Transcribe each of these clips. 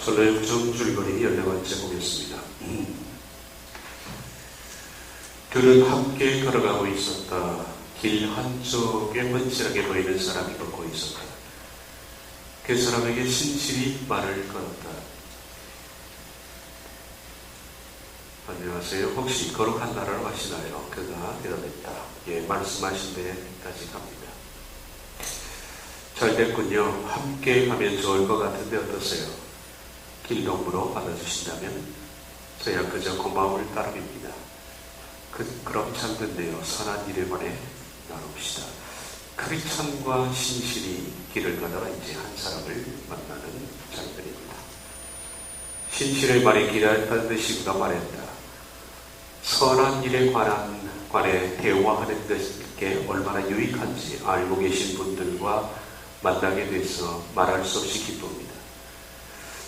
설레임중 줄거리 14번째 보겠습니다. 둘은 함께 걸어가고 있었다. 길 한쪽에 번칠하게 보이는 사람이 걷고 있었다. 그 사람에게 신실히 말을 걸었다. 안녕하세요. 혹시 거룩한 나라로 가시나요? 그가 대답했다. 예, 말씀하신 데까지 갑니다. 잘 됐군요. 함께 가면 좋을 것 같은데 어떠세요? 길동무로 받아주신다면 저야 그저 고마움을 따름입니다. 그럼 잘 됐네요. 선한 일에 관해 나눕시다. 크리스천과 신실이 길을 가다가 이제 한 사람을 만나는 장면입니다. 신실의 말이 기다렸다는 듯이 그가 말했다. 선한 일에 관해 대화하는 것게 얼마나 유익한지 알고 계신 분들과 만나게 돼서 말할 수 없이 기쁩니다.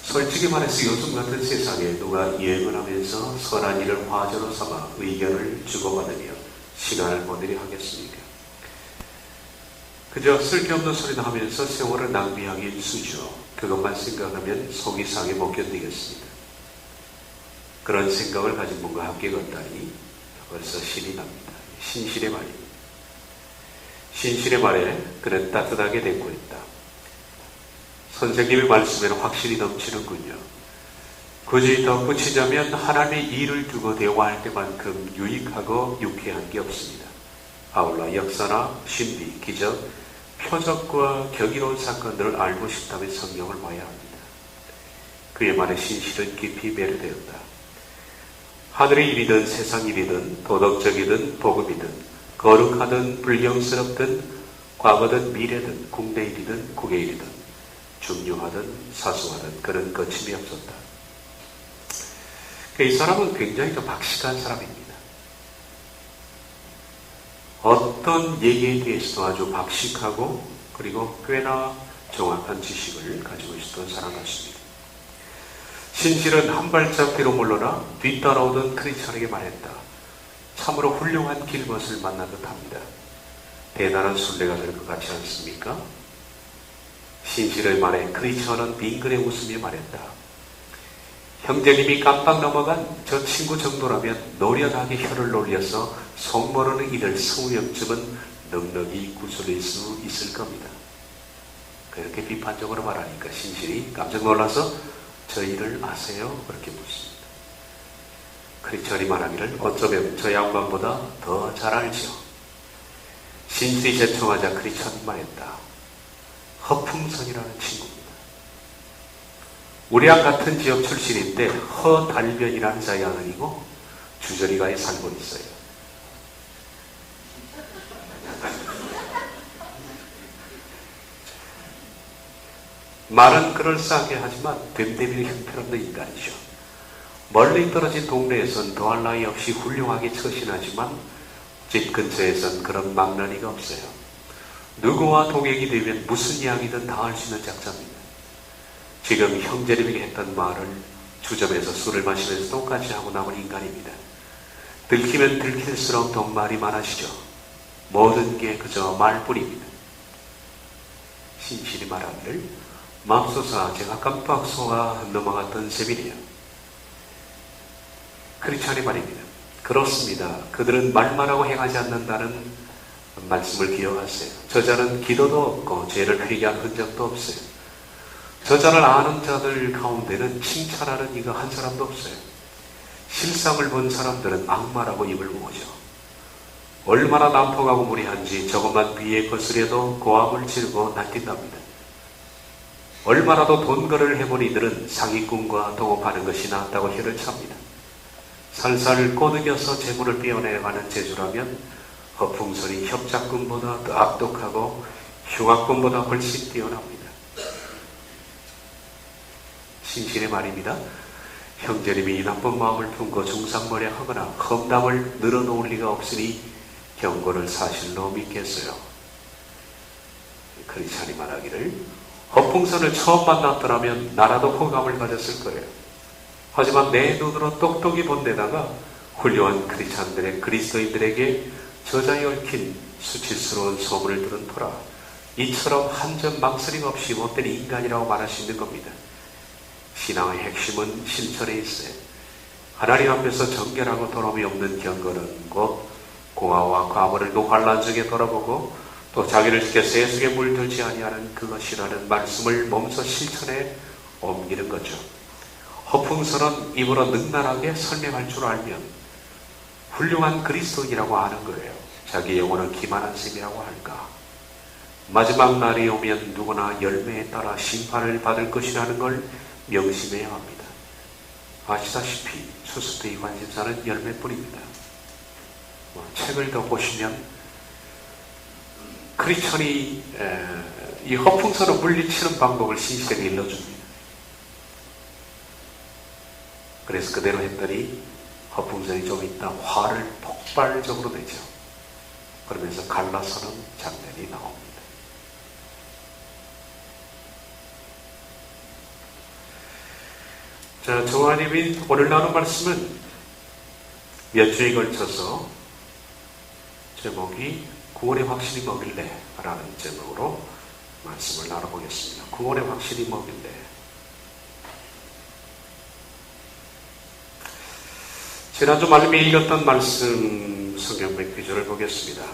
솔직히 말해서 요즘 같은 세상에 누가 여행을 하면서 선한 일을 화제로 삼아 의견을 주고받으며 시간을 보내려 하겠습니까? 그저 쓸데없는 소리나 하면서 세월을 낭비하기 일쑤죠. 그것만 생각하면 속이 상해 못 견디겠습니다. 그런 생각을 가진 분과 함께 걷다니 벌써 신이 납니다. 신실의 말입니다. 신실의 말에 그는 따뜻하게 대고 있다. 선생님의 말씀에는 확실히 넘치는군요. 굳이 덧붙이자면 하나님의 일을 두고 대화할 때만큼 유익하고 유쾌한 게 없습니다. 아울러 역사나 신비, 기적, 표적과 경이로운 사건들을 알고 싶다면 성경을 봐야 합니다. 그의 말에 신실은 깊이 매료되었다. 하늘의 일이든 세상 일이든 도덕적이든 복음이든 거룩하든 불경스럽든 과거든 미래든 국내 일이든 국외 일이든 중요하든 사소하든 그런 거침이 없었다. 이 사람은 굉장히 좀 박식한 사람입니다. 어떤 얘기에 대해서도 아주 박식하고 그리고 꽤나 정확한 지식을 가지고 있었던 사람 같습니다. 신실은 한 발짝 뒤로 물러나 뒤따라오던 크리스천에게 말했다. 참으로 훌륭한 길벗을 만난 듯합니다. 대단한 순례가 될 것 같지 않습니까? 신실의 말에 크리스천은 빙그레 웃으며 말했다. 형제님이 깜빡 넘어간 저 친구 정도라면 노련하게 혀를 놀려서 속모르는 이들 20명쯤은 넉넉히 구슬릴 수 있을 겁니다. 그렇게 비판적으로 말하니까 신실이 깜짝 놀라서 저 일을 아세요? 그렇게 묻습니다. 크리스천이 말하기를 어쩌면 저 양반보다 더 잘 알죠. 신실이 제청하자 크리스천이 말했다. 허풍선이라는 친구입니다. 우리랑 같은 지역 출신인데 허달변이라는 자의 아들이고 주저리가에 살고 있어요. 말은 그럴싸하게 하지만 됨됨이 형편없는 인간이죠. 멀리 떨어진 동네에선 더할 나위 없이 훌륭하게 처신하지만 집 근처에선 그런 망나니가 없어요. 누구와 동행이 되면 무슨 이야기든 다 할 수 있는 작자입니다. 지금 형제님에게 했던 말을 주점에서 술을 마시면서 똑같이 하고 남은 인간입니다. 들키면 들킬수록 더 말이 많아지죠. 모든 게 그저 말뿐입니다. 신실히 말하기를 맙소사 제가 깜빡 속아 넘어갔던 셈이네요. 크리스천의 말입니다. 그렇습니다. 그들은 말만 하고 행하지 않는다는 말씀을 기억하세요. 저자는 기도도 없고 죄를 회개한 흔적도 없어요. 저자를 아는 자들 가운데는 칭찬하는 이가 한 사람도 없어요. 실상을 본 사람들은 악마라고 입을 모으죠. 얼마나 난폭하고 무례한지 조금만 비에 거스려도 고함을 지르고 날뛴답니다. 얼마나도 돈거래를 해본 이들은 사기꾼과 동업하는 것이 낫다고 혀를 찹니다. 살살 꼬드겨서 재물을 빼어내가는 재주라면 허풍선이 협작꾼보다 더 악독하고 흉악꾼보다 훨씬 뛰어납니다. 신실의 말입니다. 형제님이 이 나쁜 마음을 품고 중상모략하거나 험담을 늘어놓을 리가 없으니 경고를 사실로 믿겠어요. 크리스천이 말하기를 허풍선을 처음 만났더라면 나라도 호감을 가졌을 거예요. 하지만 내 눈으로 똑똑히 본 데다가 훌륭한 크리스천들의 그리스도인들에게 저자에 얽힌 수치스러운 소문을 들은 터라 이처럼 한 점 망설임 없이 못된 인간이라고 말할 수 있는 겁니다. 신앙의 핵심은 실천에 있어요. 하나님 앞에서 정결하고 더러움이 없는 경건은 곧 공화와 과물을 또 환난 중에 돌아보고 또 자기를 지켜 세속에 물들지 아니하는 그것이라는 말씀을 몸소 실천에 옮기는 거죠. 허풍스러운 입으로 능란하게 설명할 줄 알면 훌륭한 그리스도인이라고 아는 거예요. 자기 영혼은 기만한 셈이라고 할까. 마지막 날이 오면 누구나 열매에 따라 심판을 받을 것이라는 걸 명심해야 합니다. 아시다시피 수수대의 관심사는 열매뿐입니다. 책을 더 보시면 크리스천이 이 허풍서로 물리치는 방법을 신실하게 일러줍니다. 그래서 그대로 했더니 허풍성이 좀 있다 화를 폭발적으로 내죠. 그러면서 갈라서는 장면이 나옵니다. 자, 정화님이 오늘 나눈 말씀은 몇 주에 걸쳐서 제목이 구원의 확신이 뭐길래 라는 제목으로 말씀을 나눠보겠습니다. 구원의 확신이 뭐길래. 지난주 말씀에 읽었던 말씀 성경 몇 구절을 보겠습니다.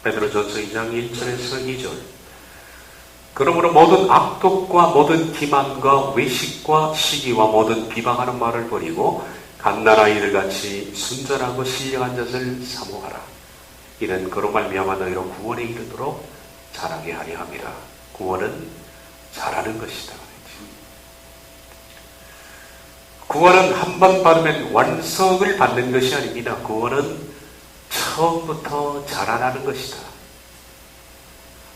베드로전서 2장 1절에서 2절. 그러므로 모든 악독과 모든 기만과 외식과 시기와 모든 비방하는 말을 버리고 갓난아이들 같이 순전하고 신령한 젖을 사모하라. 이는 그로 말미암아 너희로 구원에 이르도록 자라게 하려 함이라. 구원은 잘하는 것이다. 구원은 한 번 받으면 완성을 받는 것이 아닙니다. 구원은 처음부터 자라나는 것이다.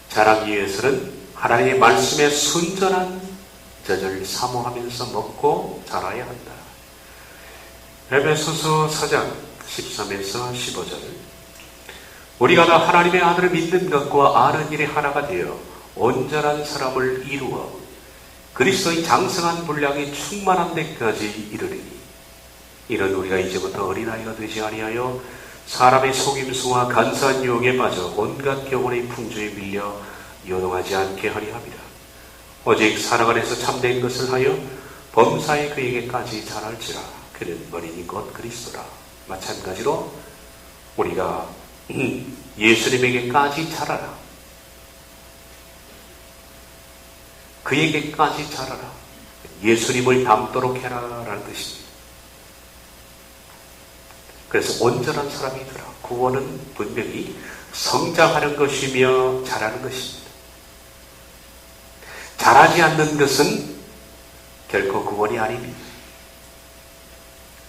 자라기 위해서는 하나님의 말씀에 순전한 젖을 사모하면서 먹고 자라야 한다. 에베소서 4장 13에서 15절. 우리가 다 하나님의 아들을 믿는 것과 아는 일에 하나가 되어 온전한 사람을 이루어 그리스도의 장성한 분량이 충만한 데까지 이르리니 이런 우리가 이제부터 어린아이가 되지 아니하여 사람의 속임수와 간사한 유혹에 빠져 온갖 경원의 풍조에 밀려 요동하지 않게 하리 함이라. 오직 사랑 안에서 참된 것을 하여 범사에 그에게까지 자랄지라. 그는 어린이 곧 그리스도라. 마찬가지로 우리가 예수님에게까지 자라라. 그에게까지 자라라. 예수님을 닮도록 해라라는 뜻입니다. 그래서 온전한 사람이 되라. 구원은 분명히 성장하는 것이며 자라는 것입니다. 자라지 않는 것은 결코 구원이 아닙니다.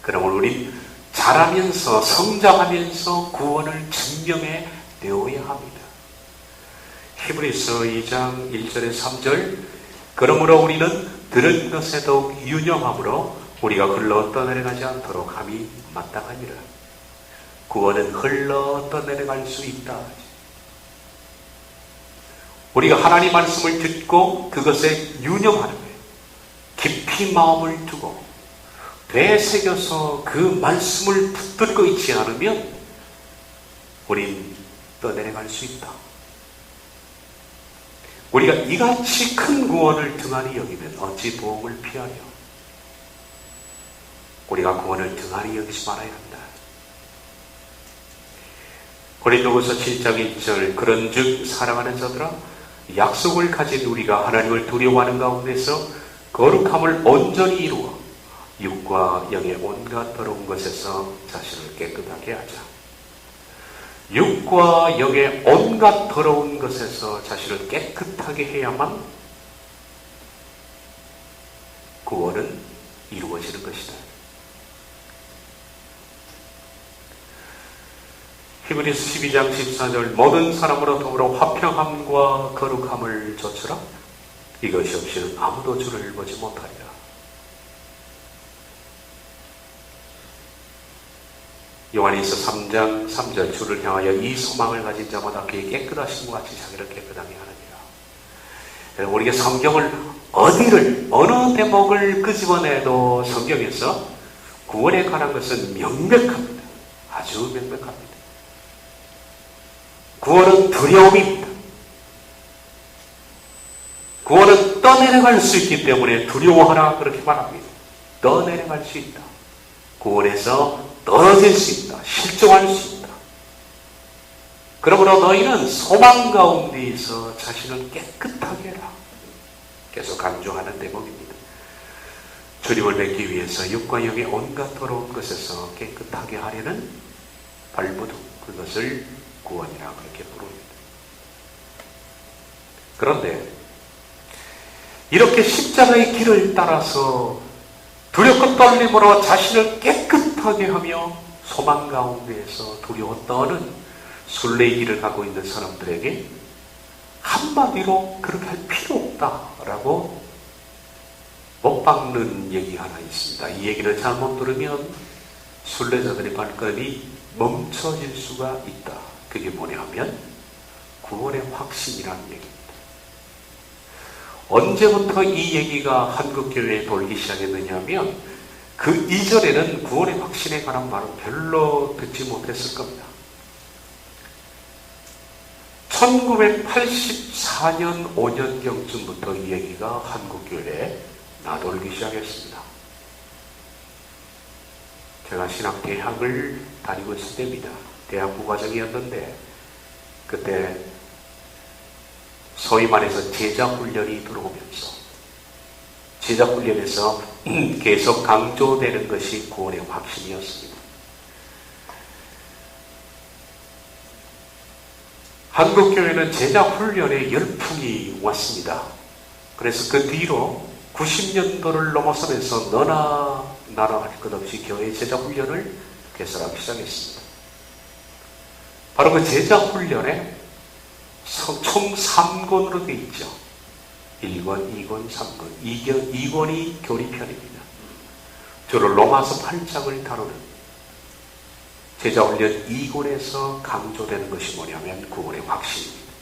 그러므로 우리는 자라면서 성장하면서 구원을 증명해 내어야 합니다. 히브리서 2장 1절에 3절. 그러므로 우리는 들은 것에 더욱 유념함으로 우리가 흘러 떠내려가지 않도록 함이 마땅하니라. 구원은 흘러 떠내려갈 수 있다. 우리가 하나님 말씀을 듣고 그것에 유념하는 거예요. 깊이 마음을 두고 되새겨서 그 말씀을 붙들고 있지 않으면 우린 떠내려갈 수 있다. 우리가 이같이 큰 구원을 등한히 여기면 어찌 도움을 피하려. 우리가 구원을 등한히 여기지 말아야 한다. 고린도후서 7장 1절. 그런즉 사랑하는 자들아 약속을 가진 우리가 하나님을 두려워하는 가운데서 거룩함을 온전히 이루어 육과 영의 온갖 더러운 것에서 자신을 깨끗하게 하자. 육과 영의 온갖 더러운 것에서 자신을 깨끗하게 해야만 구원은 이루어지는 것이다. 히브리서 12장 14절. 모든 사람으로 더불어 화평함과 거룩함을 좇으라. 이것이 없이는 아무도 주를 보지 못하리라. 요한일서 3장 3절. 주를 향하여 이 소망을 가진 자마다 그의 깨끗하신 것 같이 자기를 깨끗하게 하느니라. 우리가 성경을 어느 대목을 끄집어내도 성경에서 구원에 관한 것은 명백합니다. 아주 명백합니다. 구원은 두려움입니다. 구원은 떠내려갈 수 있기 때문에 두려워하라 그렇게 말합니다. 떠내려갈 수 있다. 구원에서 떨어질 수 있다. 실종할 수 있다. 그러므로 너희는 소망 가운데에서 자신을 깨끗하게 해라. 계속 강조하는 대목입니다. 주님을 뵙기 위해서 육과 영의 온갖 더러운 것에서 깨끗하게 하려는 발부둥, 그것을 구원이라 그렇게 부릅니다. 그런데 이렇게 십자가의 길을 따라서 두렵고 떨림으로 자신을 깨끗하게 하며 소망 가운데에서 두려워 떠는 순례의 길을 가고 있는 사람들에게 한마디로 그렇게 할 필요 없다라고 못 박는 얘기가 하나 있습니다. 이 얘기를 잘못 들으면 순례자들의 발걸음이 멈춰질 수가 있다. 그게 뭐냐 하면 구원의 확신이라는 얘기입니다. 언제부터 이 얘기가 한국교회에 돌기 시작했느냐 하면 그 이전에는 구원의 확신에 관한 말은 별로 듣지 못했을 겁니다. 1984년 5년경쯤부터 이 얘기가 한국교회에 나돌기 시작했습니다. 제가 신학대학을 다니고 있을 때입니다. 대학 부과정이었는데 그때 소위 말해서 제자훈련이 들어오면서 제자훈련에서 계속 강조되는 것이 구원의 확신이었습니다. 한국교회는 제자훈련에 열풍이 왔습니다. 그래서 그 뒤로 90년도를 넘어서면서 너나 나나 할 것 없이 교회 제자훈련을 개설하기 시작했습니다. 바로 그 제자훈련에 총 3권으로 되어 있죠. 1권, 2권, 3권. 2권이 교리편입니다. 주로 로마서 8장을 다루는 제자훈련 2권에서 강조되는 것이 뭐냐면 구원의 확신입니다.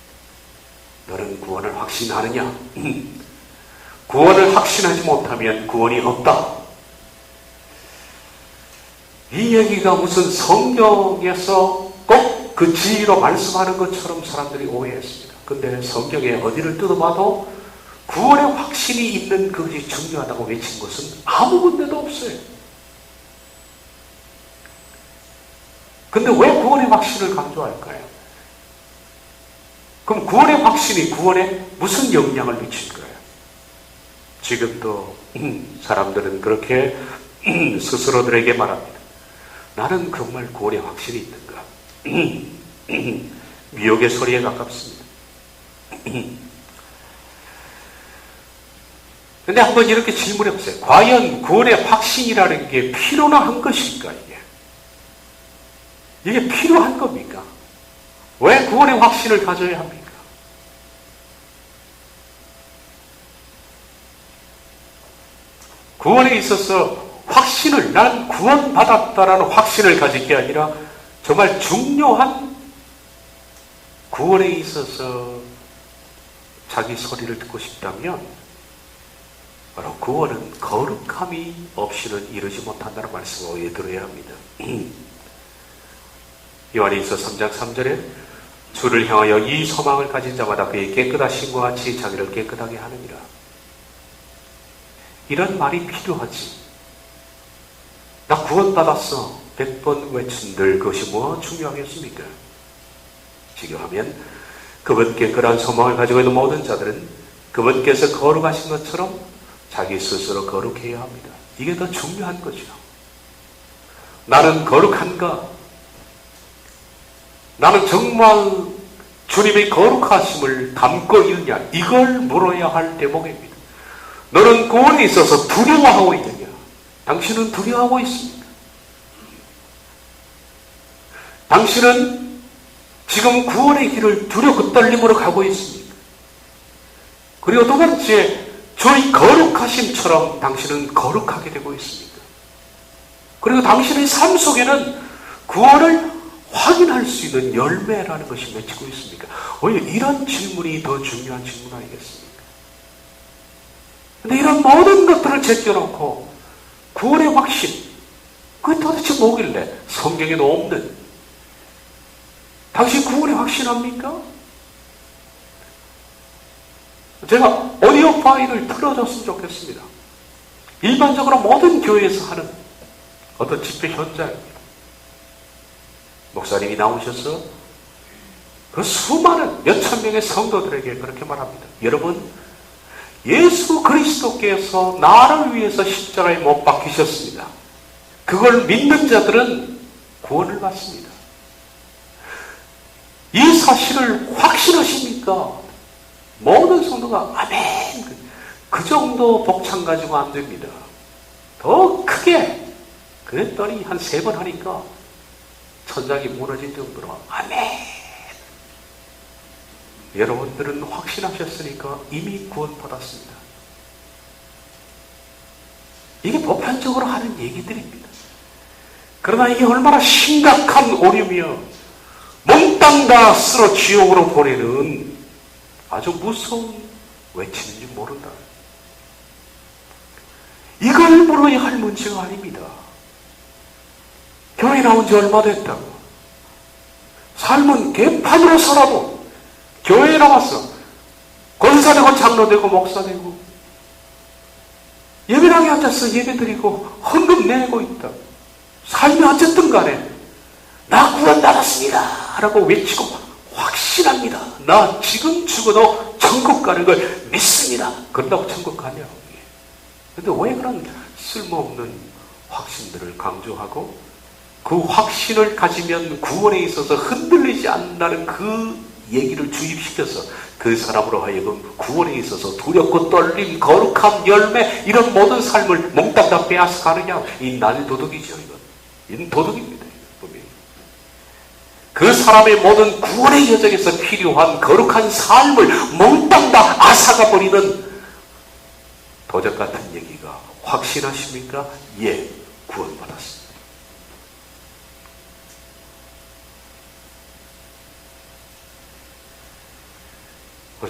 너는 구원을 확신하느냐? 구원을 확신하지 못하면 구원이 없다. 이 얘기가 무슨 성경에서 꼭 그 진리로 말씀하는 것처럼 사람들이 오해했습니다. 근데 성경에 어디를 뜯어봐도 구원의 확신이 있는 그것이 중요하다고 외친 것은 아무 군데도 없어요. 근데 왜 구원의 확신을 강조할까요? 그럼 구원의 확신이 구원에 무슨 영향을 미칠 거예요? 지금도 사람들은 그렇게 스스로들에게 말합니다. 나는 정말 구원의 확신이 있는가? 미혹의 소리에 가깝습니다. 근데 한번 이렇게 질문해 보세요. 과연 구원의 확신이라는 게 필요나 한 것일까? 이게 필요한 겁니까? 왜 구원의 확신을 가져야 합니까? 구원에 있어서 확신을, 난 구원받았다라는 확신을 가질 게 아니라 정말 중요한 구원에 있어서 자기 소리를 듣고 싶다면 바로 구원은 거룩함이 없이는 이루지 못한다는 말씀을 오해 들어야 합니다. 요한일서 3장 3절에 주를 향하여 이 소망을 가진 자마다 그의 깨끗하심과 같이 자기를 깨끗하게 하느니라. 이런 말이 필요하지. 나 구원받았어. 100번 외친들 그것이 뭐 중요하겠습니까? 지교하면 그분께 그러한 소망을 가지고 있는 모든 자들은 그분께서 거룩하신 것처럼 자기 스스로 거룩해야 합니다. 이게 더 중요한 거죠. 나는 거룩한가? 나는 정말 주님의 거룩하심을 담고 있느냐? 이걸 물어야 할 대목입니다. 너는 구원에 있어서 두려워하고 있느냐? 당신은 두려워하고 있습니까? 당신은 지금 구원의 길을 두렵고 떨림으로 가고 있습니까? 그리고 두 번째, 주의 거룩하심처럼 당신은 거룩하게 되고 있습니까? 그리고 당신의 삶 속에는 구원을 확인할 수 있는 열매라는 것이 맺히고 있습니까? 오히려 이런 질문이 더 중요한 질문 아니겠습니까? 근데 이런 모든 것들을 제껴놓고 구원의 확신, 그게 도대체 뭐길래 성경에도 없는, 당신 구원에 확신합니까? 제가 오디오 파일을 틀어줬으면 좋겠습니다. 일반적으로 모든 교회에서 하는 어떤 집회 현장입니다. 목사님이 나오셔서 그 수많은 몇천 명의 성도들에게 그렇게 말합니다. 여러분, 예수 그리스도께서 나를 위해서 십자가에 못 박히셨습니다. 그걸 믿는 자들은 구원을 받습니다. 이 사실을 확신하십니까? 모든 성도가 아멘. 그 정도 복창 가지고 안 됩니다. 더 크게. 그랬더니 한 3번 하니까 천장이 무너질 정도로 아멘. 여러분들은 확신하셨으니까 이미 구원받았습니다. 이게 보편적으로 하는 얘기들입니다. 그러나 이게 얼마나 심각한 오류며 몽땅 다 쓸어 지옥으로 보내는 아주 무서운 외침인지 모른다. 이걸 물어야 할 문제가 아닙니다. 교회 나온 지 얼마 됐다고. 삶은 개판으로 살아도 교회에 나와서 권사되고 장로되고 목사되고 예배당에 앉아서 예배드리고 헌금 내고 있다. 삶이 어쨌든 간에 나 구원받았습니다 라고 외치고 확신합니다. 나 지금 죽어도 천국 가는 걸 믿습니다. 그런다고 천국 가냐? 그런데 왜 그런 쓸모없는 확신들을 강조하고 그 확신을 가지면 구원에 있어서 흔들리지 않는다는 그 얘기를 주입시켜서 그 사람으로 하여금 구원에 있어서 두렵고 떨림, 거룩함, 열매 이런 모든 삶을 몽땅 다 빼앗아 가느냐? 이 날도덕이죠. 이건 도덕입니다. 그 사람의 모든 구원의 여정에서 필요한 거룩한 삶을 몽땅 다 앗아가 버리는 도적 같은 얘기가 확신하십니까? 예, 구원받았습니다.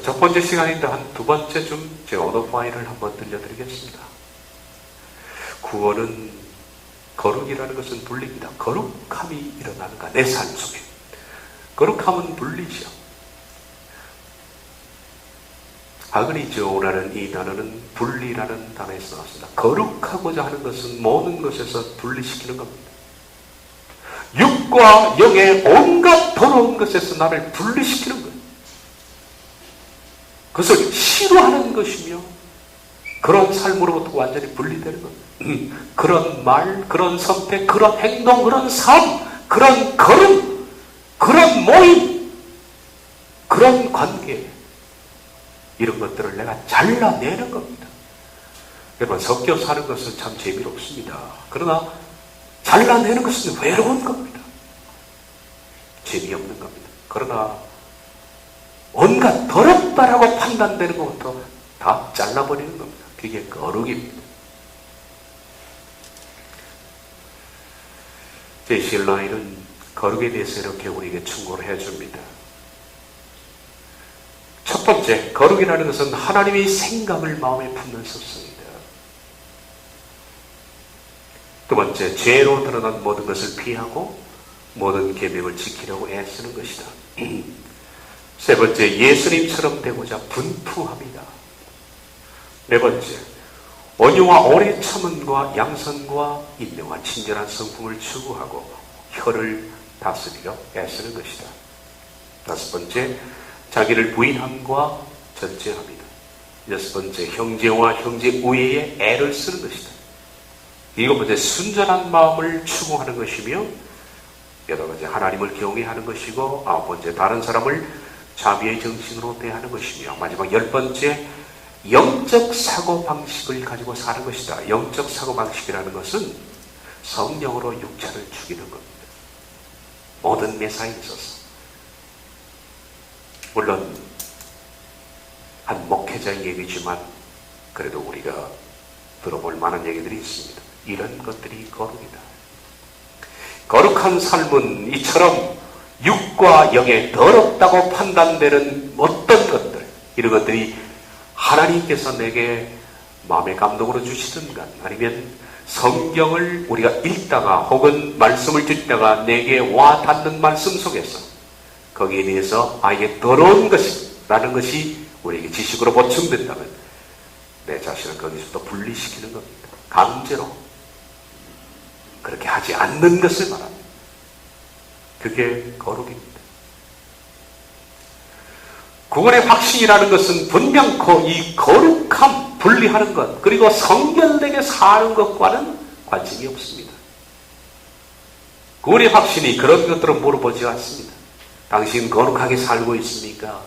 첫 번째 시간인데 한 두 번째쯤 제가 오디오 파일을 한번 들려드리겠습니다. 구원은 거룩이라는 것은 분리입니다. 거룩함이 일어나는가 내 삶 속에. 거룩함은 분리죠. 아그니조라는 이 단어는 분리라는 단어에서 나왔습니다. 거룩하고자 하는 것은 모든 것에서 분리시키는 겁니다. 육과 영의 온갖 더러운 것에서 나를 분리시키는 거예요. 그것을 싫어하는 것이며 그런 삶으로부터 완전히 분리되는 겁니다. 그런 말, 그런 선택, 그런 행동, 그런 삶, 그런 걸음, 그런 모임, 그런 관계 이런 것들을 내가 잘라내는 겁니다. 여러분 섞여 사는 것은 참 재미롭습니다. 그러나 잘라내는 것은 외로운 겁니다. 재미없는 겁니다. 그러나 온갖 더럽다라고 판단되는 것부터 다 잘라버리는 겁니다. 그게 거룩입니다. 제시 라인은 거룩에 대해서 이렇게 우리에게 충고를 해줍니다. 첫 번째, 거룩이라는 것은 하나님의 생각을 마음에 품는 습성이다. 두 번째, 죄로 드러난 모든 것을 피하고 모든 계명을 지키려고 애쓰는 것이다. 세 번째, 예수님처럼 되고자 분투합니다. 네 번째, 온유와 오래 참음과 양선과 인내와 친절한 성품을 추구하고 혀를 다스리려 애쓰는 것이다. 다섯 번째, 자기를 부인함과 절제합니다. 여섯 번째, 형제와 형제 우애에 애를 쓰는 것이다. 일곱 번째, 순전한 마음을 추구하는 것이며 여덟 번째, 하나님을 경외하는 것이고 아홉 번째, 다른 사람을 자비의 정신으로 대하는 것이며 마지막 열 번째, 영적 사고방식을 가지고 사는 것이다. 영적 사고방식이라는 것은 성령으로 육체를 죽이는 겁니다. 모든 매사에 있어서. 물론 한 목회자의 얘기지만 그래도 우리가 들어볼 만한 얘기들이 있습니다. 이런 것들이 거룩이다. 거룩한 삶은 이처럼 육과 영에 더럽다고 판단되는 어떤 것들, 이런 것들이 하나님께서 내게 마음의 감동으로 주시든가 아니면 성경을 우리가 읽다가 혹은 말씀을 듣다가 내게 와 닿는 말씀 속에서 거기에 대해서 아예 더러운 것이라는 것이 우리에게 지식으로 보충된다면 내 자신을 거기서부터 분리시키는 겁니다. 강제로. 그렇게 하지 않는 것을 말합니다. 그게 거룩입니다. 구원의 확신이라는 것은 분명코 이 거룩함, 분리하는 것, 그리고 성결되게 사는 것과는 관심이 없습니다. 구원의 확신이 그런 것들은 물어보지 않습니다. 당신 거룩하게 살고 있습니까?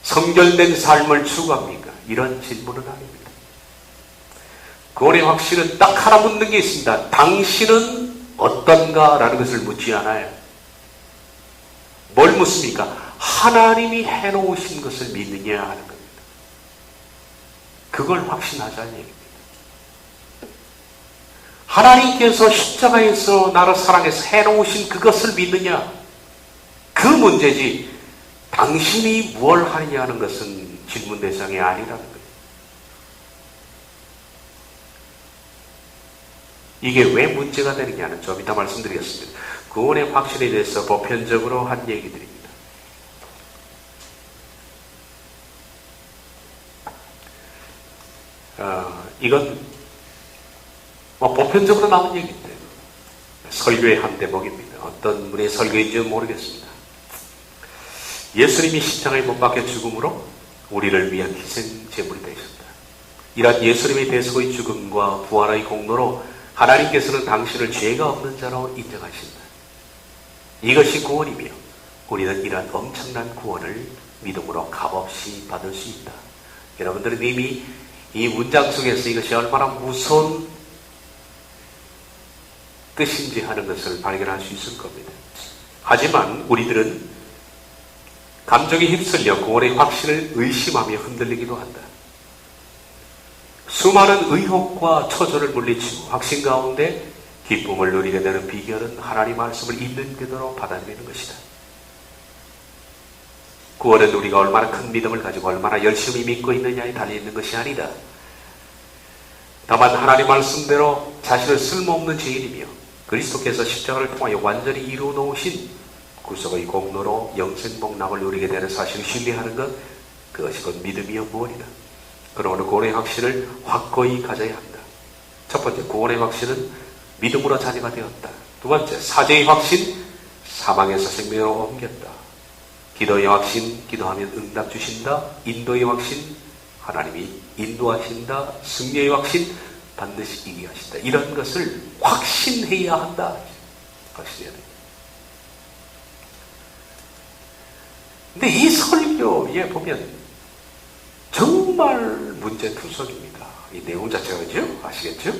성결된 삶을 추구합니까? 이런 질문은 아닙니다. 구원의 확신은 딱 하나 묻는 게 있습니다. 당신은 어떤가? 라는 것을 묻지 않아요. 뭘 묻습니까? 하나님이 해놓으신 것을 믿느냐 하는 겁니다. 그걸 확신하자는 얘기입니다. 하나님께서 십자가에서 나를 사랑해서 해놓으신 그것을 믿느냐? 그 문제지 당신이 뭘 하느냐 하는 것은 질문 대상이 아니라는 거예요. 이게 왜 문제가 되느냐는 좀 이따 말씀드리겠습니다. 구원의 확신에 대해서 보편적으로 한 얘기들입니다. 이건 보편적으로 나온 얘기인데 설교의 한 대목입니다. 어떤 분의 설교인지는 모르겠습니다. 예수님이 십자가에 못 박혀 죽음으로 우리를 위한 희생 제물이 되셨다. 이러한 예수님의 대속의 죽음과 부활의 공로로 하나님께서는 당신을 죄가 없는 자로 인정하신다. 이것이 구원이며 우리는 이러한 엄청난 구원을 믿음으로 값없이 받을 수 있다. 여러분들은 이미 이 문장 속에서 이것이 얼마나 무서운 뜻인지 하는 것을 발견할 수 있을 겁니다. 하지만 우리들은 감정에 휩쓸려 구원의 확신을 의심하며 흔들리기도 한다. 수많은 의혹과 초조를 물리치고 확신 가운데 기쁨을 누리게 되는 비결은 하나님 말씀을 있는 그대로 받아들이는 것이다. 구원은 우리가 얼마나 큰 믿음을 가지고 얼마나 열심히 믿고 있느냐에 달려있는 것이 아니다. 다만 하나님 말씀대로 자신을 쓸모없는 죄인이며 그리스도께서 십자가를 통하여 완전히 이루어 놓으신 구속의 공로로 영생 복락을 누리게 되는 사실을 신뢰하는 것, 그것이 곧 믿음이여 무엇이다. 그러므로 구원의 확신을 확고히 가져야 한다. 첫 번째, 구원의 확신은 믿음으로 자녀가 되었다. 두 번째, 사죄의 확신, 사망에서 생명으로 옮겼다. 기도의 확신, 기도하면 응답 주신다. 인도의 확신, 하나님이 인도하신다. 승리의 확신, 반드시 이기게 하신다. 이런 것을 확신해야 한다. 확신해야 됩니다. 근데 이 설교에 보면 정말 문제투성입니다. 이 내용 자체가 그죠? 아시겠죠?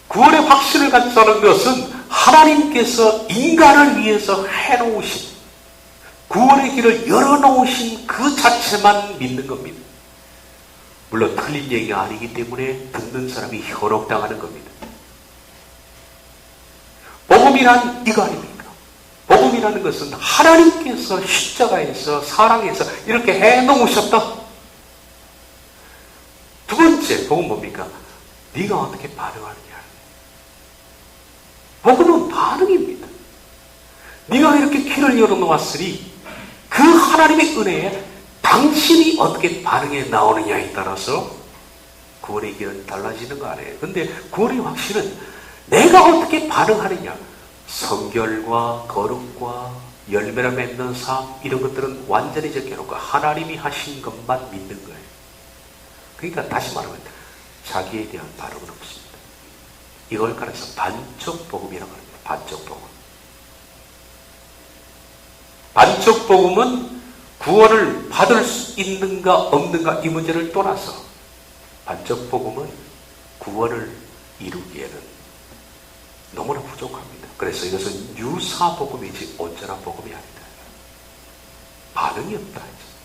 구원의 확신을 갖자는 것은 하나님께서 인간을 위해서 해놓으신 구원의 길을 열어놓으신 그 자체만 믿는 겁니다. 물론 틀린 얘기가 아니기 때문에 듣는 사람이 현혹당하는 겁니다. 복음이란 이거 아닙니까? 복음이라는 것은 하나님께서 십자가에서 사랑해서 이렇게 해놓으셨다. 두 번째 복음 뭡니까? 네가 어떻게 반응하느냐. 복음은 반응입니다. 네가 이렇게 길을 열어놓았으니 그 하나님의 은혜에 당신이 어떻게 반응해 나오느냐에 따라서 구원의 길은 달라지는 거 아니에요. 근데 구원의 확신은 내가 어떻게 반응하느냐, 성결과 거룩과 열매를 맺는 삶, 이런 것들은 완전히 제껴놓고 하나님이 하신 것만 믿는 거예요. 그러니까 다시 말하면 자기에 대한 반응은 없습니다. 이걸 가려서 반쪽 복음이라고 합니다. 반쪽 복음. 반쪽 복음은 구원을 받을 수 있는가 없는가 이 문제를 떠나서 반쪽 복음은 구원을 이루기에는 너무나 부족합니다. 그래서 이것은 유사 복음이지 온전한 복음이 아니다. 반응이 없다.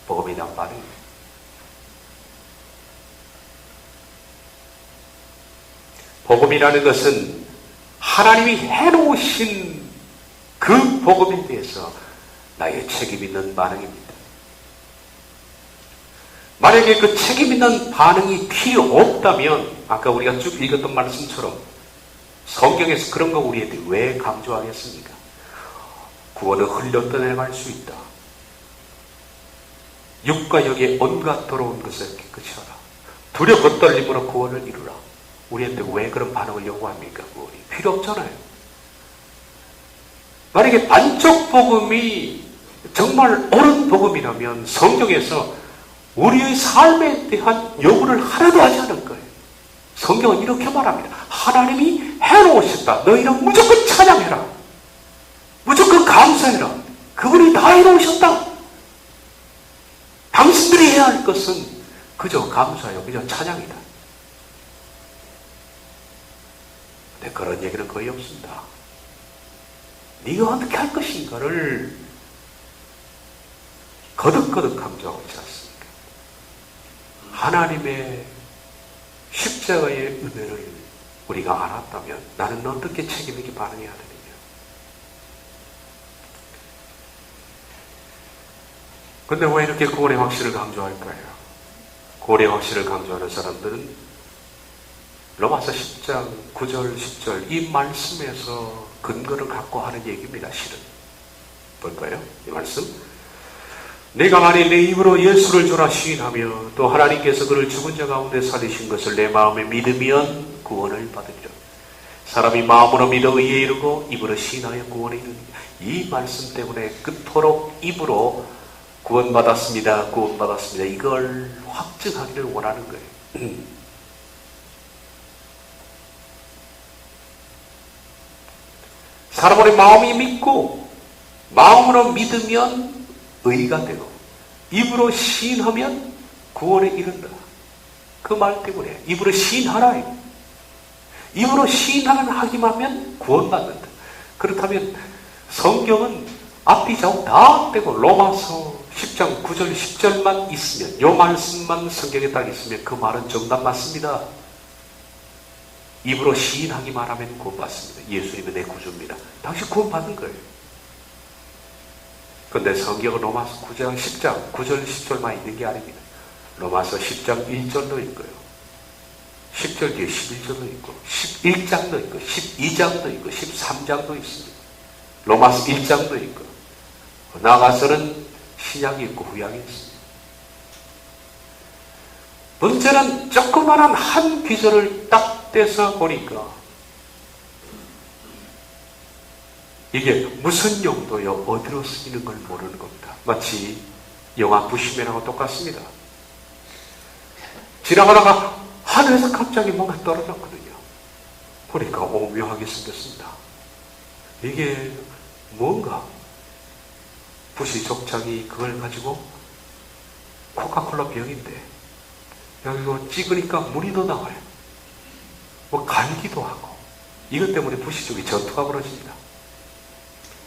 복음에 대한 반응이. 복음이라는 것은 하나님이 해놓으신 그 복음에 대해서 나의 책임 있는 반응입니다. 만약에 그 책임 있는 반응이 필요 없다면 아까 우리가 쭉 읽었던 말씀처럼 성경에서 그런 거 우리한테 왜 강조하겠습니까? 구원은 흘려 떠내갈 수 있다. 육과 영의 온갖 더러운 것을 깨끗이 하라. 두렵고 떨림으로 구원을 이루라. 우리한테 왜 그런 반응을 요구합니까? 구원이 필요 없잖아요. 만약에 반쪽 복음이 정말 옳은 복음이라면 성경에서 우리의 삶에 대한 요구를 하나도 하지 않을 거예요. 성경은 이렇게 말합니다. 하나님이 해놓으셨다. 너희는 무조건 찬양해라. 무조건 감사해라. 그분이 다 해놓으셨다. 당신들이 해야 할 것은 그저 감사요, 그저 찬양이다. 근데 그런 얘기는 거의 없습니다. 네가 어떻게 할 것인가를 거듭거듭 강조하고 있지 않습니까? 하나님의 십자가의 은혜를 우리가 알았다면 나는 어떻게 책임있게 반응해야 되느냐? 근데 왜 이렇게 구원의 확실을 강조할까요? 구원의 확실을 강조하는 사람들은 로마서 10장 9절 10절 이 말씀에서 근거를 갖고 하는 얘기입니다. 실은 볼까요? 이 말씀 내가 만일 내 입으로 예수를 주라 시인하며 또 하나님께서 그를 죽은 자 가운데 살리신 것을 내 마음에 믿으면 구원을 받으리라. 사람이 마음으로 믿어 의에 이르고 입으로 시인하여 구원에 이르니 이 말씀 때문에 그토록 입으로 구원받았습니다. 구원받았습니다. 이걸 확증하기를 원하는 거예요. 사람의 마음이 믿고 마음으로 믿으면 의가 되고 입으로 시인하면 구원에 이른다. 그 말 때문에 입으로 시인하라. 입으로 시인하면 하기만 하면 구원받는다. 그렇다면 성경은 앞뒤 좌우 다 빼고 로마서 10장 9절 10절만 있으면 요 말씀만 성경에 딱 있으면 그 말은 정답 맞습니다. 입으로 시인하기만 하면 구원받습니다. 예수님은 내 구주입니다. 당신 구원받은 거예요. 그런데 성경은 로마서 9장 10장 9절 10절만 있는 게 아닙니다. 로마서 10장 1절도 있고요. 10절 뒤에 11절도 있고 11장도 있고 12장도 있고 13장도 있습니다. 로마서 1장도 있고 나아가서는 신약이 있고 구약이 있습니다. 문제는 조그마한 한 귀절을 딱 떼서 보니까 이게 무슨 용도요? 어디로 쓰이는 걸 모르는 겁니다. 마치 영화 부시맨하고 똑같습니다. 지나가다가 하늘에서 갑자기 뭔가 떨어졌거든요. 보니까 오묘하게 생겼습니다. 이게 뭔가 부시 족장이 그걸 가지고 코카콜라 병인데 여기서 찍으니까 물이 더 나와요. 뭐 갈기도 하고 이것 때문에 부시 쪽에 전투가 벌어집니다.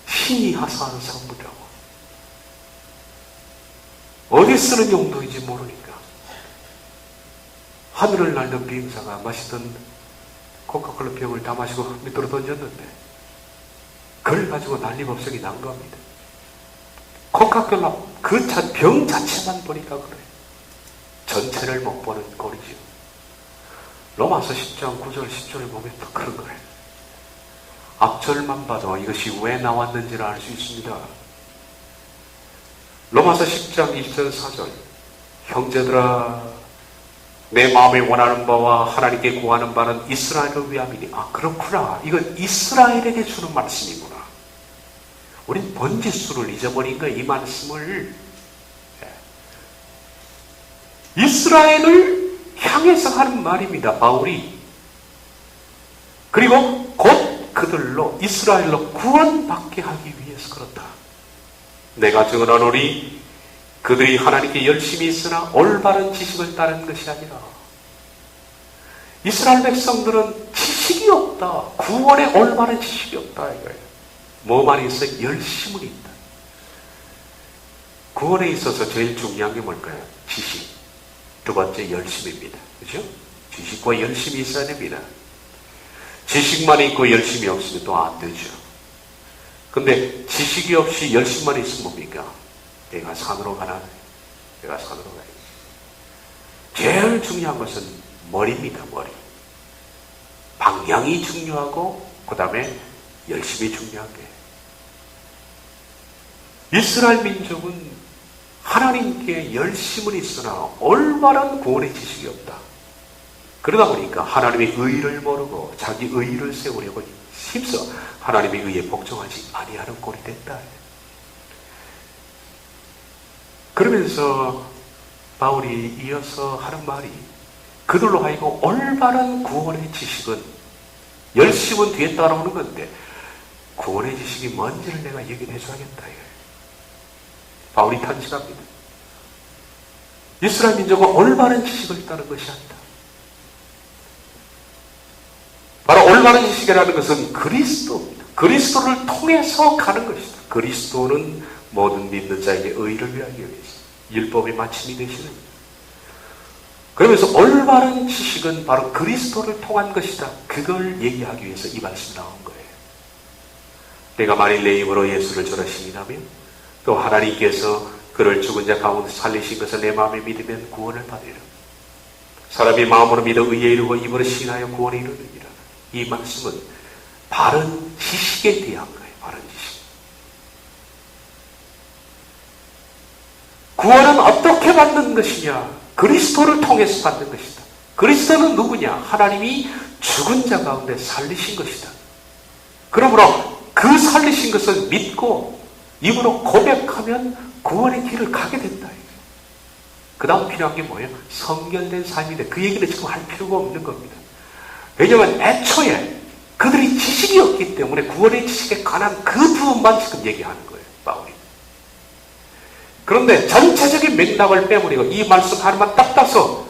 신이 하사하는 성물이라고. 어디 쓰는 용도인지 모르니까 하늘을 날던 비행사가 마시던 코카콜라 병을 다 마시고 밑으로 던졌는데 그걸 가지고 난리법석이 난 겁니다. 코카콜라 그 병 자체만 보니까 그래요. 전체를 못 보는 꼴이죠. 로마서 10장 9절 10절을 보면 또 그런 거예요. 앞절만 봐도 이것이 왜 나왔는지를 알 수 있습니다. 로마서 10장 1절 4절 형제들아 내 마음에 원하는 바와 하나님께 구하는 바는 이스라엘을 위함이니. 아 그렇구나. 이건 이스라엘에게 주는 말씀이구나. 우린 번지수를 잊어버린 거예요. 이 말씀을 이스라엘을 향해서 하는 말입니다. 바울이. 그리고 곧 그들로 이스라엘로 구원받게 하기 위해서 그렇다. 내가 증언하노니 그들이 하나님께 열심히 있으나 올바른 지식을 따르는 것이 아니라. 이스라엘 백성들은 지식이 없다. 구원에 올바른 지식이 없다 이거예요. 뭐만 있어? 열심은 있다. 구원에 있어서 제일 중요한 게 뭘까요? 지식. 두 번째 열심입니다. 그렇죠? 지식과 열심이 있어야 됩니다. 지식만 있고 열심이 없으면 또 안 되죠. 근데 지식이 없이 열심만 있으면 뭡니까? 내가 산으로 가나? 내가 산으로 가야 돼. 제일 중요한 것은 머리입니다. 머리. 방향이 중요하고 그 다음에 열심이 중요한 거예요. 이스라엘 민족은 하나님께 열심은 있으나 올바른 구원의 지식이 없다. 그러다 보니까 하나님의 의를 모르고 자기 의를 세우려고 힘써 하나님의 의에 복종하지 아니하는 꼴이 됐다. 그러면서 바울이 이어서 하는 말이 그들로 하여금 올바른 구원의 지식은 열심은 뒤에 따라오는 건데 구원의 지식이 뭔지를 내가 얘기를 해줘야겠다. 바울이 탄식합니다. 이스라엘 민족은 올바른 지식을 따른 것이 아니다. 바로 올바른 지식이라는 것은 그리스도입니다. 그리스도를 통해서 가는 것이다. 그리스도는 모든 믿는 자에게 의를 위하기 위해서 율법의 마침이 되시는. 그러면서 올바른 지식은 바로 그리스도를 통한 것이다. 그걸 얘기하기 위해서 이 말씀이 나온 거예요. 내가 만일 내 입으로 예수를 주라 시인하면 또 하나님께서 그를 죽은 자 가운데 살리신 것을 내 마음에 믿으면 구원을 받으리라. 사람이 마음으로 믿어 의에 이르고 입으로 시인하여 구원에 이르느니라. 이 말씀은 바른 지식에 대한 거예요. 바른 지식. 구원은 어떻게 받는 것이냐? 그리스도를 통해서 받는 것이다. 그리스도는 누구냐? 하나님이 죽은 자 가운데 살리신 것이다. 그러므로 그 살리신 것을 믿고 입으로 고백하면 구원의 길을 가게 된다. 그 다음 필요한 게 뭐예요? 성결된 삶인데 그 얘기는 지금 할 필요가 없는 겁니다. 왜냐하면 애초에 그들이 지식이 없기 때문에 구원의 지식에 관한 그 부분만 지금 얘기하는 거예요. 바울이. 그런데 전체적인 맥락을 빼버리고 이 말씀 하나만 딱 따서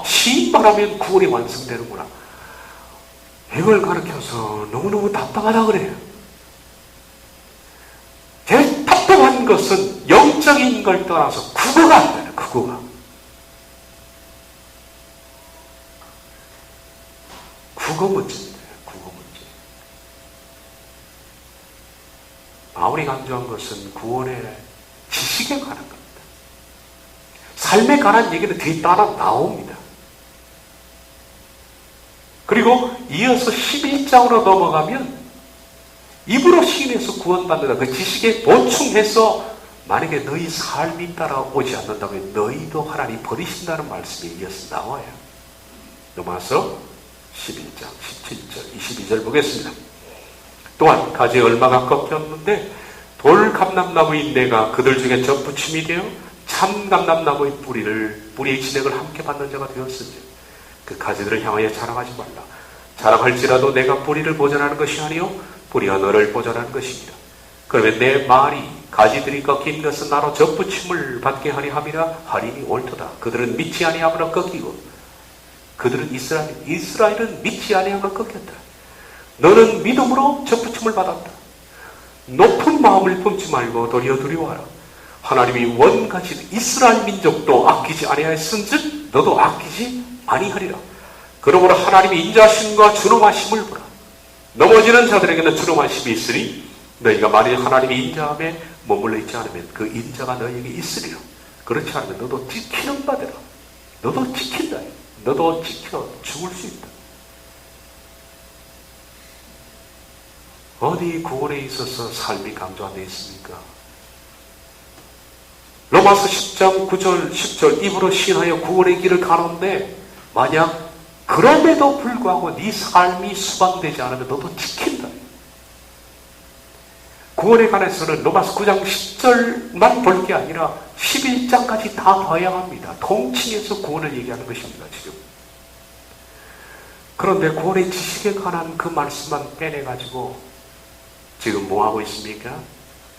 시인만 하면 구원이 완성되는구나. 이걸 가르쳐서 너무너무 답답하다 그래요. 제일 답답한 것은 영적인 걸 떠나서 국어가 안 되는 국어가. 국어 문제입니다. 국어 문제. 바울이 강조한 것은 구원의 지식에 관한 겁니다. 삶에 관한 얘기는 뒤에 따라 나옵니다. 그리고 이어서 11장으로 넘어가면 입으로 시인해서 구원받는다. 그 지식에 보충해서 만약에 너희 삶이 따라오지 않는다면 너희도 하나님 버리신다는 말씀이 이어서 나와요. 넘어가서 11장 17절 22절 보겠습니다. 또한 가지에 얼마가 꺾였는데 돌 감람나무인 내가 그들 중에 접붙임이 되어 참 감람나무의 뿌리의 진액을 함께 받는 자가 되었으니 그 가지들을 향하여 자랑하지 말라. 자랑할지라도 내가 뿌리를 보전하는 것이 아니요 뿌리가 너를 보전하는 것입니다. 그러면 내 말이 가지들이 꺾인 것은 나로 접붙임을 받게 하리 함이라 하리니 옳도다. 그들은 믿지 아니하므로 꺾이고 그들은 이스라엘은 믿지 아니하므로 꺾였다. 너는 믿음으로 접붙임을 받았다. 높은 마음을 품지 말고 도리어 두려워하라. 하나님이 원가진 이스라엘 민족도 아끼지 아니하였은즉 너도 아끼지 아니하리라. 그러므로 하나님이 인자하심과 준엄하심을 보라. 넘어지는 자들에게는 준엄하심이 있으니 너희가 만일 하나님의 인자함에 머물러 있지 않으면 그 인자가 너희에게 있으리라. 그렇지 않으면 너도 지키는 바되라. 너도 지킨다. 너도 지켜 죽을 수 있다. 어디 구원에 있어서 삶이 강조 안 되어 있습니까? 로마서 10장 9절 10절 입으로 시인하여 구원의 길을 가는데 만약 그럼에도 불구하고 네 삶이 수반되지 않으면 너도 지킨다. 구원에 관해서는 로마서 9장 10절만 볼 게 아니라 11장까지 다 봐야 합니다. 통칭해서 구원을 얘기하는 것입니다. 지금. 그런데 구원의 지식에 관한 그 말씀만 빼내가지고 지금 뭐하고 있습니까?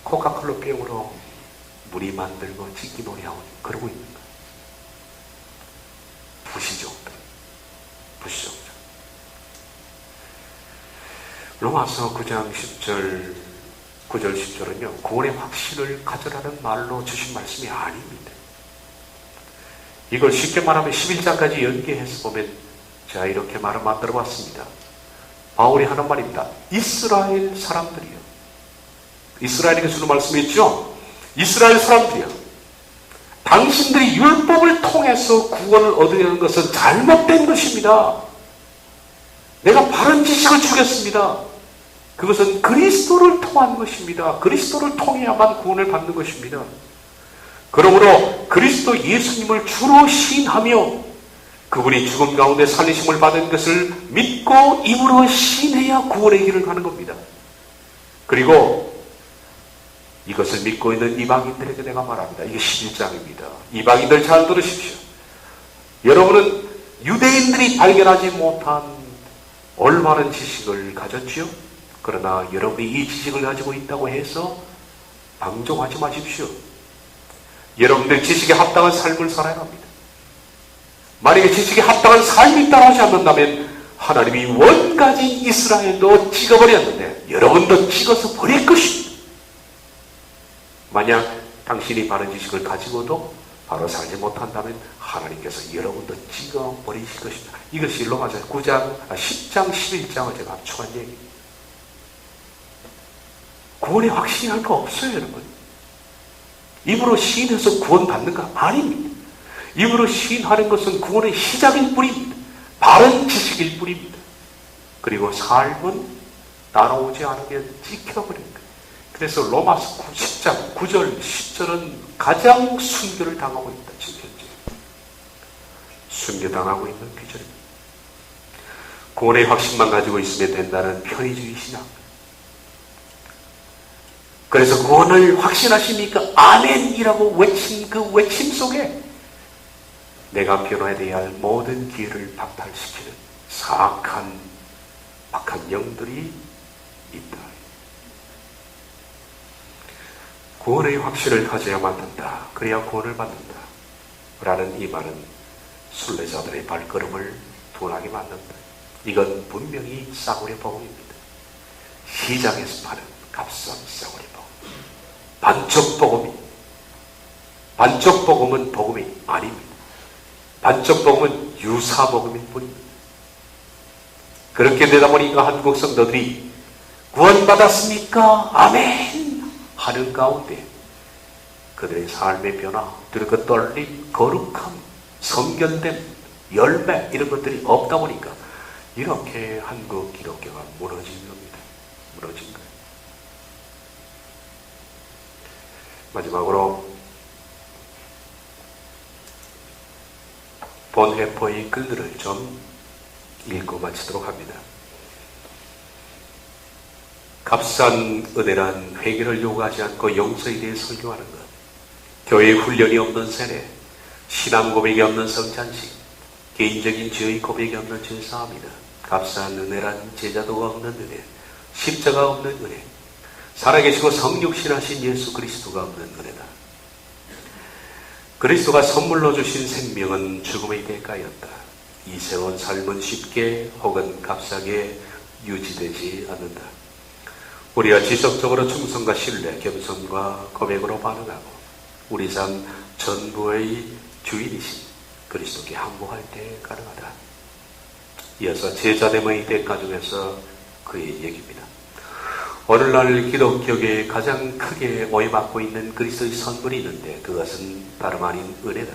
코카콜라 병으로 무리 만들고 짓기 놀이하고 그러고 있는 거예요. 부시종들. 로마서 9장 10절 9절 10절은요 구원의 확신을 가져라는 말로 주신 말씀이 아닙니다. 이걸 쉽게 말하면 11장까지 연계해서 보면 제가 이렇게 말을 만들어 봤습니다. 바울이 하는 말입니다. 이스라엘 사람들이요. 이스라엘에게 주는 말씀이 있죠. 이스라엘 사람들이요. 당신들이 율법을 통해서 구원을 얻으려는 것은 잘못된 것입니다. 내가 바른 지식을 주겠습니다. 그것은 그리스도를 통한 것입니다. 그리스도를 통해야만 구원을 받는 것입니다. 그러므로 그리스도 예수님을 주로 시인하며 그분이 죽음 가운데 살리심을 받은 것을 믿고 입으로 시인해야 구원의 길을 가는 겁니다. 그리고 이것을 믿고 있는 이방인들에게 내가 말합니다. 이게 11장입니다. 이방인들 잘 들으십시오. 여러분은 유대인들이 발견하지 못한 올바른 지식을 가졌지요? 그러나 여러분이 이 지식을 가지고 있다고 해서 방종하지 마십시오. 여러분들 지식에 합당한 삶을 살아야 합니다. 만약에 지식에 합당한 삶이 따라오지 않는다면 하나님이 원가진 이스라엘도 찍어버렸는데 여러분도 찍어서 버릴 것입니다. 만약 당신이 바른 지식을 가지고도 바로 살지 못한다면 하나님께서 여러분도 찍어버리실 것입니다. 이것이 로마서 10장 11장을 제가 합축한 얘기입니다. 구원에 확신이 할 거 없어요, 여러분. 입으로 시인해서 구원받는 거 아닙니다. 입으로 시인하는 것은 구원의 시작일 뿐입니다. 바른 지식일 뿐입니다. 그리고 삶은 따라오지 않으면 찍혀버린 거예요. 그래서 로마서 10장 9절 10절은 가장 순교를 당하고 있다. 지금 현재 순교당하고 있는 귀절입니다. 구원의 확신만 가지고 있으면 된다는 편의주의 신앙. 그래서 구원을 확신하십니까? 아멘이라고 외친 그 외침 속에 내가 변화해야 할 모든 기회를 박탈시키는 사악한 악한 영들이 있다. 구원의 확신을 가져야만 된다. 그래야 구원을 받는다. 라는 이 말은 순례자들의 발걸음을 둔하게 만든다. 이건 분명히 싸구려 복음입니다. 시장에서 파는 값싼 싸구려 복음. 반쪽 복음이. 반쪽 복음은 복음이 아닙니다. 반쪽 복음은 유사 복음일 뿐입니다. 그렇게 되다 보니까 한국 성도들이 구원받았습니까? 아멘! 하는 가운데 그들의 삶의 변화, 그리고 떨림, 거룩함, 성결됨, 열매 이런 것들이 없다 보니까 이렇게 한국 기독교가 무너진 겁니다. 무너진 거예요. 마지막으로 본회포의 글들을 좀 읽고 마치도록 합니다. 값싼 은혜란 회개를 요구하지 않고 용서에 대해 설교하는 것, 교회 훈련이 없는 세례, 신앙 고백이 없는 성찬식, 개인적인 죄의 고백이 없는 죄사함이다. 값싼 은혜란 제자도가 없는 은혜, 십자가 없는 은혜, 살아계시고 성육신하신 예수 그리스도가 없는 은혜다. 그리스도가 선물로 주신 생명은 죽음의 대가였다. 이세원 삶은 쉽게 혹은 값싸게 유지되지 않는다. 우리가 지속적으로 충성과 신뢰, 겸손과 고백으로 반응하고 우리 삶 전부의 주인이신 그리스도께 항복할 때 가능하다. 이어서 제자됨의 대가 중에서 그의 얘기입니다. 오늘날 기독교계에 가장 크게 오해받고 있는 그리스도의 선물이 있는데 그것은 다름 아닌 은혜다.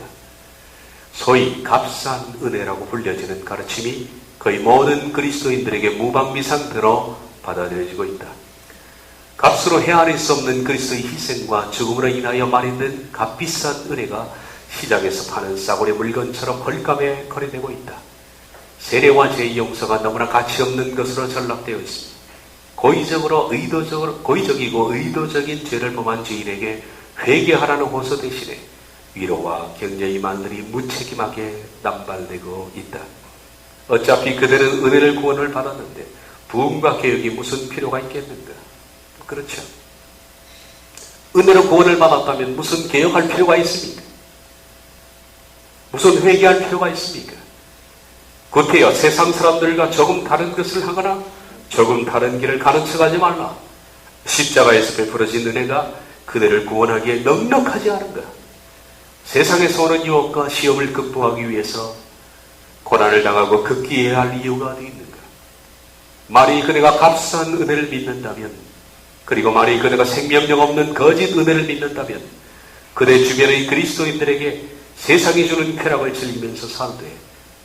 소위 값싼 은혜라고 불려지는 가르침이 거의 모든 그리스도인들에게 무방비상대로 받아들여지고 있다. 값으로 헤아릴 수 없는 그리스도의 희생과 죽음으로 인하여 마련된 값비싼 은혜가 시장에서 파는 싸구려 물건처럼 헐값에 거래되고 있다. 세례와 죄의 용서가 너무나 가치없는 것으로 전락되어 있습니다. 고의적이고 의도적인 죄를 범한 죄인에게 회개하라는 호소 대신에 위로와 격려의 말들이 무책임하게 남발되고 있다. 어차피 그들은 은혜를 구원을 받았는데 부흥과 개혁이 무슨 필요가 있겠는가? 그렇죠. 은혜로 구원을 받았다면 무슨 개혁할 필요가 있습니까? 무슨 회개할 필요가 있습니까? 구태여 세상 사람들과 조금 다른 것을 하거나 조금 다른 길을 가는 척하지 말라. 십자가에서 베풀어진 은혜가 그들을 구원하기에 넉넉하지 않은가? 세상에서 오는 유혹과 시험을 극복하기 위해서 고난을 당하고 극기해야 할 이유가 어디 있는가? 만일 그대가 값싼 은혜를 믿는다면, 그리고 만일 그대가 생명력 없는 거짓 은혜를 믿는다면 그대 주변의 그리스도인들에게 세상이 주는 쾌락을 즐기면서 살되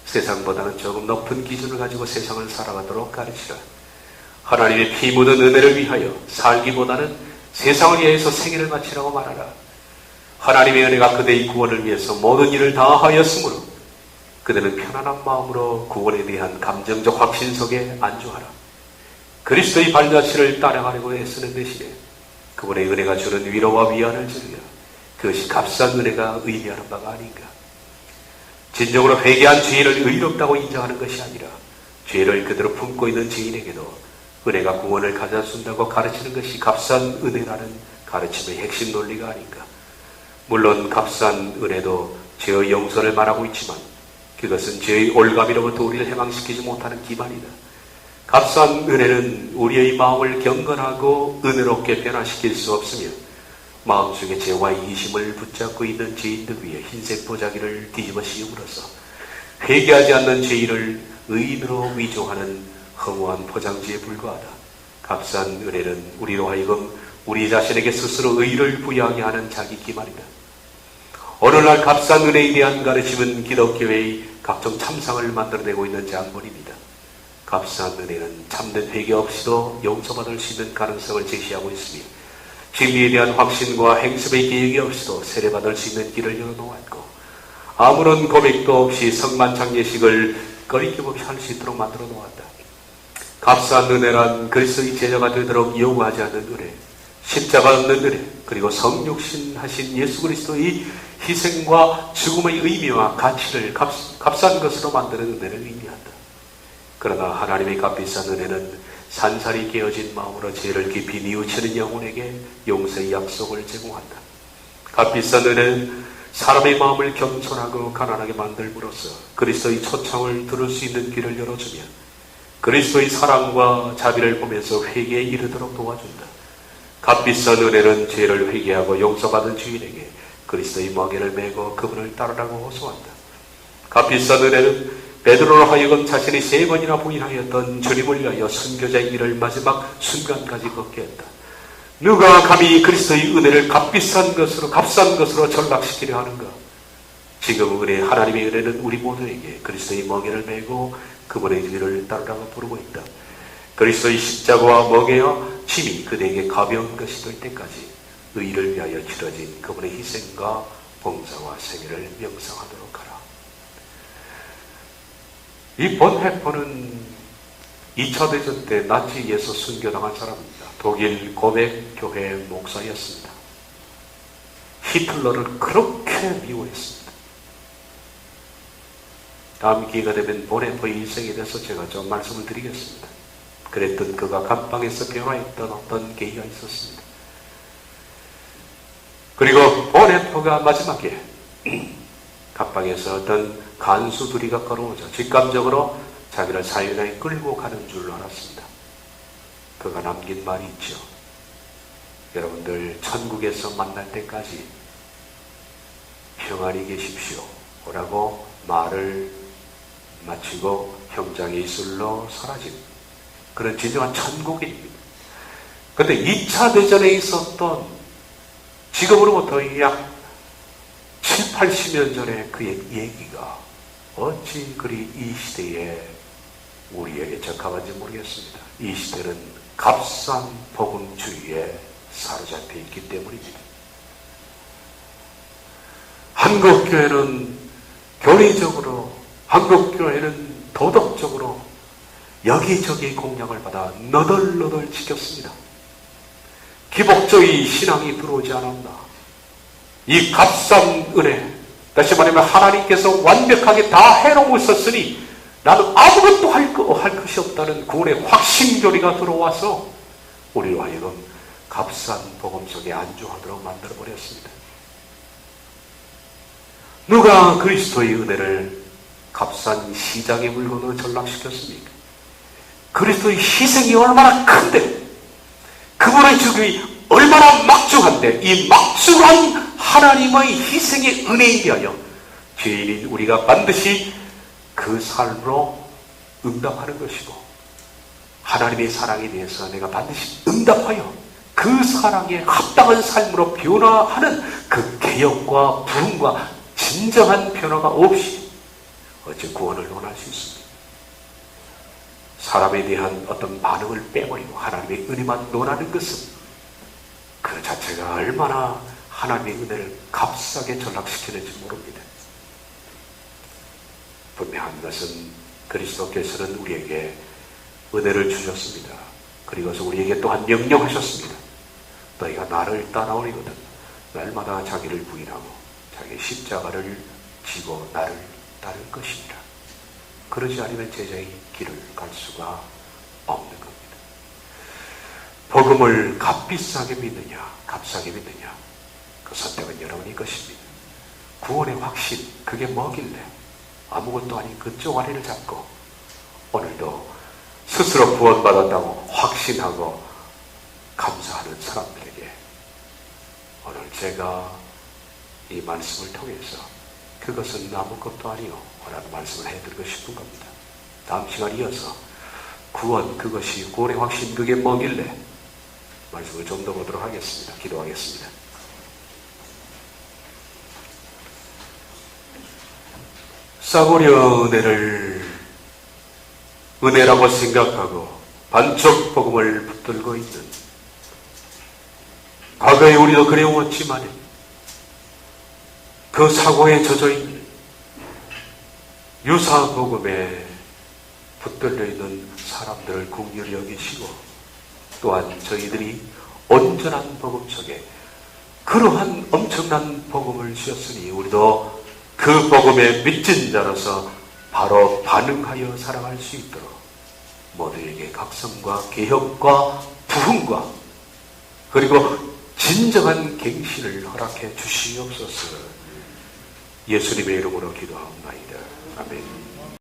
세상보다는 조금 높은 기준을 가지고 세상을 살아가도록 가르치라. 하나님의 피 묻은 은혜를 위하여 살기보다는 세상을 위해서 생애를 바치라고 말하라. 하나님의 은혜가 그대의 구원을 위해서 모든 일을 다하였으므로 그대는 편안한 마음으로 구원에 대한 감정적 확신 속에 안주하라. 그리스도의 발자취를 따라가려고 애쓰는 대신에 그분의 은혜가 주는 위로와 위안을 주리라. 그것이 값싼 은혜가 의미하는 바가 아닌가. 진정으로 회개한 죄인을 의롭다고 인정하는 것이 아니라 죄를 그대로 품고 있는 죄인에게도 은혜가 구원을 가져준다고 가르치는 것이 값싼 은혜라는 가르침의 핵심 논리가 아닌가. 물론 값싼 은혜도 죄의 용서를 말하고 있지만 그것은 죄의 올가미로부터 우리를 해방시키지 못하는 기반이다. 값싼 은혜는 우리의 마음을 경건하고 은혜롭게 변화시킬 수 없으며 마음속에 죄와의 이심을 붙잡고 있는 죄인들 위에 흰색 보자기를 뒤집어 씌움으로써 회개하지 않는 죄인을 의인으로 위조하는 허무한 포장지에 불과하다. 값싼 은혜는 우리로 하여금 우리 자신에게 스스로 의의를 부여하게 하는 자기 기만이다. 오늘날 값싼 은혜에 대한 가르침은 기독교의 각종 참상을 만들어내고 있는 장본입니다. 값싼 은혜는 참된 회개 없이도 용서받을 수 있는 가능성을 제시하고 있으며 진리에 대한 확신과 행습의 계획이 없이도 세례받을 수 있는 길을 열어놓았고 아무런 고백도 없이 성만찬 예식을 거리낌 없이 할 수 있도록 만들어 놓았다. 값싼 은혜란 그리스도의 제자가 되도록 요구하지 않는 은혜, 십자가 없는 은혜, 그리고 성육신 하신 예수 그리스도의 희생과 죽음의 의미와 가치를 값싼 것으로 만드는 은혜를 의미한다. 그러나 하나님의 값비싼 은혜는 산살이 깨어진 마음으로 죄를 깊이 뉘우치는 영혼에게 용서의 약속을 제공한다. 값비싼 은혜는 사람의 마음을 겸손하고 가난하게 만들므로써 그리스도의 초청을 들을 수 있는 길을 열어주며 그리스도의 사랑과 자비를 보면서 회개에 이르도록 도와준다. 값비싼 은혜는 죄를 회개하고 용서받은 주인에게 그리스도의 멍에를 메고 그분을 따르라고 호소한다. 값비싼 은혜는 베드로로 하여금 자신이 3번이나 부인하였던 주님을 위하여 선교자의 길을 마지막 순간까지 걷게 했다. 누가 감히 그리스도의 은혜를 값싼 것으로 전락시키려 하는가? 지금 하나님의 은혜는 우리 모두에게 그리스도의 멍에를 메고 그분의 길을 따르라고 부르고 있다. 그리스도의 십자가와 멍에와 짐이 그대에게 가벼운 것이 될 때까지 의를 위하여 치러진 그분의 희생과 봉사와 생애를 명상하도록 하라. 이 본헤퍼는 2차 대전 때 나치에서 순교당한 사람입니다. 독일 고백 교회 목사였습니다. 히틀러를 그렇게 미워했습니다. 다음 기회가 되면 본헤퍼의 일생에 대해서 제가 좀 말씀을 드리겠습니다. 그랬던 그가 감방에서 변화했던 어떤 계기가 있었습니다. 그리고 본헤퍼가 마지막에 감방에서 어떤 간수들이가 걸어오자 직감적으로 자기를 사형에 끌고 가는 줄 알았습니다. 그가 남긴 말이 있죠. 여러분들 천국에서 만날 때까지 평안히 계십시오 라고 말을 마치고 형장의 이슬로 사라진 그런 진정한 천국인입니다. 그런데 2차 대전에 있었던 지금으로부터 약 7, 80년 전에 그의 얘기가 어찌 그리 이 시대에 우리에게 적합한지 모르겠습니다. 이 시대는 값싼 복음주의에 사로잡혀 있기 때문입니다. 한국교회는 교리적으로, 한국교회는 도덕적으로 여기저기 공략을 받아 너덜너덜 지켰습니다. 기복주의 신앙이 들어오지 않았나. 이 값싼 은혜, 다시 말하면 하나님께서 완벽하게 다 해놓으셨으니 나는 아무것도 할 것이 없다는 구원의 확신교리가 들어와서 우리로 하여금 값싼 복음 속에 안주하도록 만들어버렸습니다. 누가 그리스도의 은혜를 값싼 시장의 물건으로 전락시켰습니까? 그리스도의 희생이 얼마나 큰데, 그분의 죽음이 얼마나 막중한데, 이 막중한 하나님의 희생의 은혜에 대하여 죄인인 우리가 반드시 그 삶으로 응답하는 것이고, 하나님의 사랑에 대해서 내가 반드시 응답하여 그 사랑에 합당한 삶으로 변화하는 그 개혁과 부흥과 진정한 변화가 없이 어찌 구원을 논할 수 있습니까? 사람에 대한 어떤 반응을 빼버리고 하나님의 은혜만 논하는 것은 그 자체가 얼마나 하나님의 은혜를 값싸게 전락시키는지 모릅니다. 분명한 것은 그리스도께서는 우리에게 은혜를 주셨습니다. 그리고서 우리에게 또한 명령하셨습니다. 너희가 나를 따라오리거든 날마다 자기를 부인하고 자기 십자가를 지고 나를 따를 것이니라. 그러지 않으면 제자의 길을 갈 수가 없는 겁니다. 복음을 값비싸게 믿느냐 값싸게 믿느냐, 그 선택은 여러분의 것입니다. 구원의 확신, 그게 뭐길래 아무것도 아닌 그 쪼가리를 잡고 오늘도 스스로 구원받았다고 확신하고 감사하는 사람들에게 오늘 제가 이 말씀을 통해서 그것은 아무것도 아니요 라는 말씀을 해드리고 싶은 겁니다. 다음 시간 이어서 구원, 그것이 구원의 확신, 그게 뭐길래 말씀을 좀 더 보도록 하겠습니다. 기도하겠습니다. 싸구려 은혜라고 생각하고 반쪽 복음을 붙들고 있는, 과거에 우리도 그래왔지만 그 사고에 젖어 있는 유사 복음에 붙들려 있는 사람들을 긍휼히 여기시고, 또한 저희들이 온전한 복음 속에 그러한 엄청난 복음을 주셨으니 우리도 그 복음에 믿진 자로서 바로 반응하여 살아갈 수 있도록 모두에게 각성과 개혁과 부흥과 그리고 진정한 갱신을 허락해 주시옵소서. 예수님의 이름으로 기도하옵나이다. 아멘.